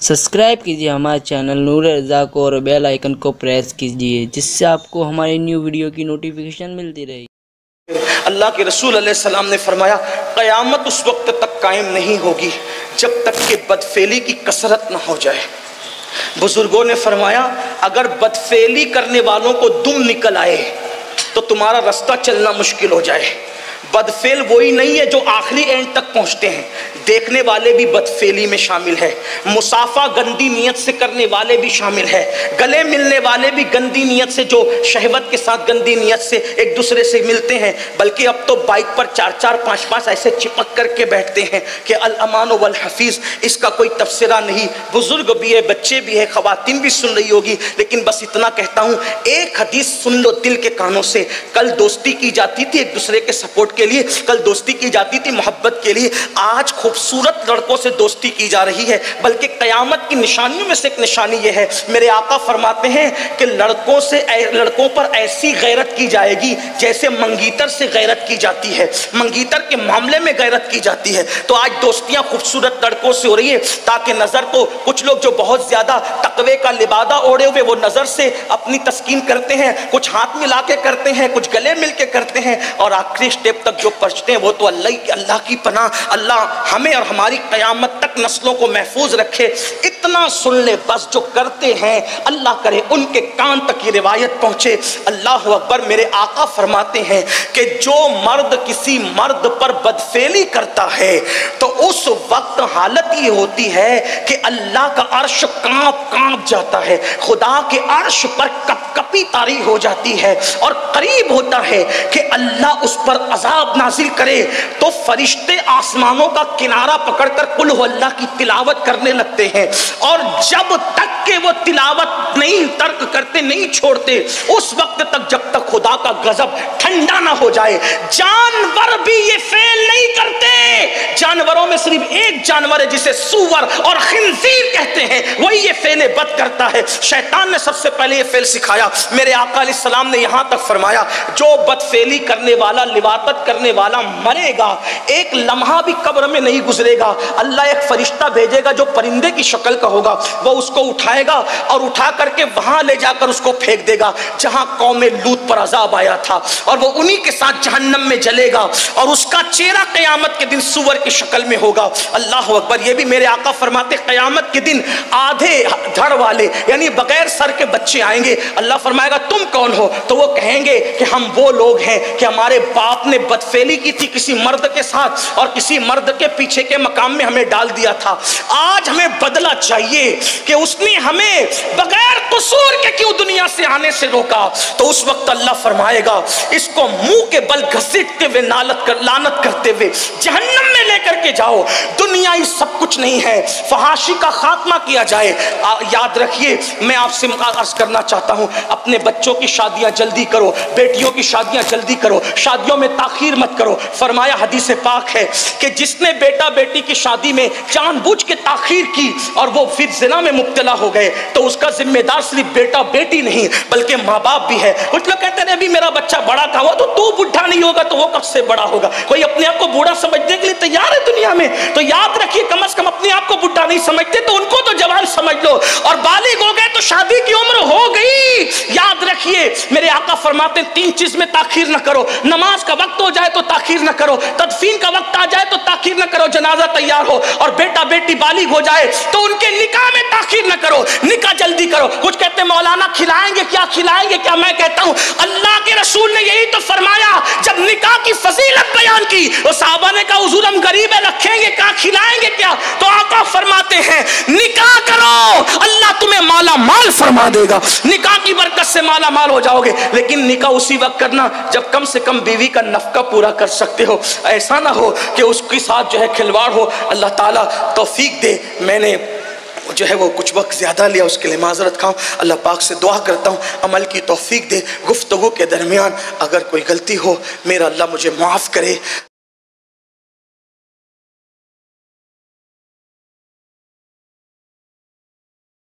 Subscribe कीजिए हमारे channel नूर रज़ा को और बेल आइकन को प्रेस कीजिए जिससे आपको हमारी न्यू वीडियो की नोटिफिकेशन मिलती रहे। अल्लाह के रसूल अलैहिस्सलाम ने फरमाया क़यामत उस वक्त तक कायम नहीं होगी जब तक कि बदफेली की कसरत ना हो जाए। बुजुर्गों ने फरमाया अगर बदफेली करने वालों को दुम निकल आए तो तुम्हारा रास्ता चलना मुश्किल हो जाए। बदफेल वही नहीं है जो आखिरी एंड तक पहुंचते हैं, देखने वाले भी बदफेली में शामिल है। मुसाफा गंदी नीयत से करने वाले भी शामिल है। गले मिलने वाले भी गंदी नीयत से, जो शहवत के साथ गंदी नीयत से एक दूसरे से मिलते हैं, बल्कि अब तो बाइक पर 4-4, 5-5 ऐसे चिपक करके बैठते हैं कि अल अमान वल हफीज। इसका कोई तफसीरा नहीं। बुजुर्ग भी है, बच्चे भी है, खवातीन भी सुन रही होगी, लेकिन बस इतना कहता हूँ, एक हदीस सुन लो दिल के कानों से। कल दोस्ती की जाती थी एक दूसरे के सपोर्ट के लिए, कल दोस्ती की जाती थी मोहब्बत के लिए, आज खूबसूरत लड़कों से दोस्ती की जा रही है। बल्कि क़यामत की निशानियों में से एक निशानी यह है, मेरे आका फरमाते हैं कि लड़कों पर ऐसी गैरत की जाएगी जैसे मंगीतर से गैरत की जाती है, मंगीतर के मामले में गैरत की जाती है। तो आज दोस्तियां खूबसूरत लड़कों से हो रही है ताकि नजर को, कुछ लोग जो बहुत ज्यादा तकवे का लिबादा ओढ़े हुए वो नजर से अपनी तस्कीन करते हैं, कुछ हाथ मिला के करते हैं, कुछ गले मिल के करते हैं, और आखिरी स्टेप तक जो पहुंचते हैं वो तो अल्लाह की पनाह। अल्लाह हमें और हमारी क़यामत तक नस्लों को महफूज रखे। इतना सुन ले बस, जो करते हैं अल्लाह करे उनके कान तक ये रिवायत पहुंचे। अल्लाह अकबर। मेरे आका फरमाते हैं कि जो मर्द किसी मर्द पर बदफेली करता है तो उस वक्त हालत ये होती है कि अल्लाह का अर्श कांप जाता है, खुदा के अर्श पर कपकपी तारी हो जाती है, और करीब होता है कि अल्लाह उस पर अजाब नाजिल करे। तो फरिश्ते आसमानों का किनारा पकड़कर कुल हु अल्लाह की तिलावत करने लगते हैं, और जब तक के वो तिलावत नहीं तर्क करते, नहीं छोड़ते, उस वक्त तक जब तक खुदा का गजब ठंडा ना हो जाए। जानवर भी ये फेल नहीं करते। जानवरों में सिर्फ एक जानवर है जिसे सूअर और खिंजीर कहते हैं, वही ये फेल बद करता है। शैतान ने सबसे पहले ये फेल सिखाया। मेरे आका अलैहिस्सलाम ने यहां तक फरमाया जो बदफेली करने वाला, लिवातत करने वाला मरेगा, एक लम्हा भी कब्र में नहीं गुजरेगा, अल्लाह एक फरिश्ता भेजेगा जो परिंदे की शक्ल का होगा, वो उसको उठाएगा और उठा करके वहां ले जाकर उसको फेंक देगा जहां कौमे लूत पर अजाब आया था, और वो उन्हीं के साथ जहन्नम में जलेगा, और उसका चेहरा क़यामत के दिन सूअर की शक्ल में होगा। अल्लाह अकबर। ये भी मेरे आका फरमाते क़यामत के दिन आधे धड़ वाले यानी बगैर सर के बच्चे आएंगे। अल्लाह फरमाएगा तुम कौन हो? तो वो कहेंगे कि हम वो लोग हैं कि हमारे बाप ने बदफेली की थी किसी मर्द के साथ और किसी मर्द के पीछे के मकाम में हमें डाल दिया था। आज हमें बदला चाहिए कि उसने हमें बगैर कसूर के क्यों दुनिया से आने से रोका। तो उस वक्त अल्लाह फरमाएगा इसको मुंह के बल घसीटते हुए लानत करते हुए जहन्नम में लेकर के जाओ। दुनिया ही सब कुछ नहीं है, फहाशी का खात्मा किया जाए। याद रखिए, मैं आपसे अर्ज करना चाहता हूं, अपने बच्चों की शादियां जल्दी करो, बेटियों की शादियां जल्दी करो, शादियों में ताखीर मत करो। फरमाया हदीस पाक है कि जिसने बेटा बेटी की शादी में जानबूझ के ताखीर की और वो फिर ज़िना में मुब्तला हो गए तो उसका जिम्मेदार सिर्फ बेटा बेटी नहीं बल्कि माँ बाप भी है। कुछ लोग कहते हैं अभी मेरा बच्चा बड़ा था, वो तो तू बुढ़ा नहीं होगा तो वो कब से बड़ा होगा। कोई अपने आप को बूढ़ा समझने के लिए तैयार है दुनिया में? तो याद रखिए, कम से कम अपने आप को बुढ़ा नहीं समझते तो उनको तो जवान समझ लो, और बालिग हो गए तो शादी की उम्र हो गई। याद रखिए, मेरे आका फरमाते हैं 3 चीज में ताखीर न करो। नमाज का वक्त हो जाए तो ताखीर न करो, तदफीन का वक्त आ जाए तो ताखीर न करो, जनाजा तैयार हो और बेटा बेटी बालिग हो जाए तो उनके निकाह में ताखीर न करो, निकाह जल्दी करो। कुछ कहते हैं मौलाना खिलाएंगे क्या, खिलाएंगे क्या? मैं कहता हूं अल्लाह के रसूल ने यही तो फरमाया। जब निकाह की फजीलत बयान की तो साहबा ने कहा हुजूर हम गरीब है, रखेंगे क्या, खिलाएंगे क्या? तो आका फरमाते हैं निकाह करो, अल्लाह तुम्हें माला माल फरमा देगा, निकाह की बरकत से माला माल हो जाओगे। लेकिन निकाह उसी वक्त करना जब कम से कम बीवी का नफका पूरा कर सकते हो। ऐसा ना हो कि उसके साथ जो है खिलवाड़ हो। अल्लाह ताला तौफीक दे। मैंने जो है वो कुछ वक्त ज़्यादा लिया, उसके लिए माजरत खाऊँ। अल्लाह पाक से दुआ करता हूँ अमल की तौफीक दे। गुफ्तगू के दरमियान अगर कोई गलती हो मेरा अल्लाह मुझे माफ़ करे।